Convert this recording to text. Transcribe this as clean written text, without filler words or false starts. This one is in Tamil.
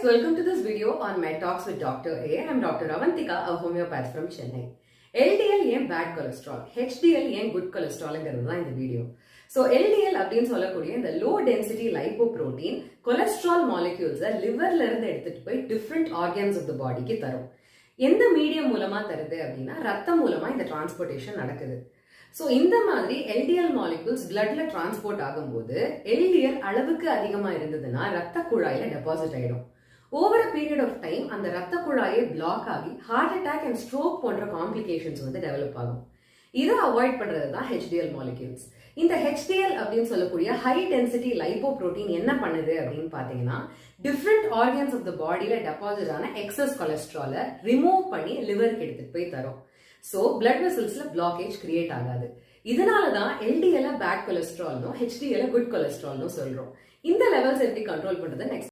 guys, welcome to this video on my talks with Dr. A. I'm Dr. Avantika, a homeopath from Chennai. LDL ஏன் bad cholesterol, HDL ஏன் good cholesterolங்கிறது தான் இந்த வீடியோ. So LDL அப்படின்னு சொல்லக்கூடிய இந்த low density lipoprotein cholesterol molecules liverல இருந்து எடுத்துட்டு போய் different organs of the bodyக்கு தரும். எந்த மீடியம் மூலமா தருது அப்படின்னா ரத்தம் மூலமா இந்த டிரான்ஸ்போர்டேஷன் நடக்குது. So இந்த மாதிரி LDL molecules bloodல டிரான்ஸ்போர்ட் ஆகும்போது LDL அளவுக்கு அதிகமா இருந்ததுன்னா ரத்த குழாயில டெபாசிட் ஆயிடும். Over a period of time அந்த ரத்த குழாயை பிளாக் ஆகி ஹார்ட் அட்டாக் அண்ட் ஸ்ட்ரோக் போன்ற காம்ப்ளிகேஷன்ஸ் டெவலப் ஆகும். இதை அவாய்ட் பண்றது தான் HDL molecules. இந்த HDL அப்படின்னு சொல்லக்கூடிய ஹை டென்சிட்டி லைப்போப்ரோட்டீன் என்ன பண்ணுது அப்படின்னு பாத்தீங்கன்னா டிஃப்ரெண்ட் ஆர்கன்ஸ் ஆஃப் த பாடியில டெபாசிட் ஆன எக்ஸஸ் கொலஸ்ட்ராலை ரிமூவ் பண்ணி லிவருக்கு எடுத்துட்டு போய் தரும். So blood vesselsல blockage create ஆகாது. இதனாலதான் LDL பேட் கொலஸ்ட்ரால்னும் HDL குட் கொலஸ்ட்ரால்னும் சொல்றோம். இந்த லெவல்ஸ் எப்படி கண்ட்ரோல் பண்றது நெக்ஸ்ட்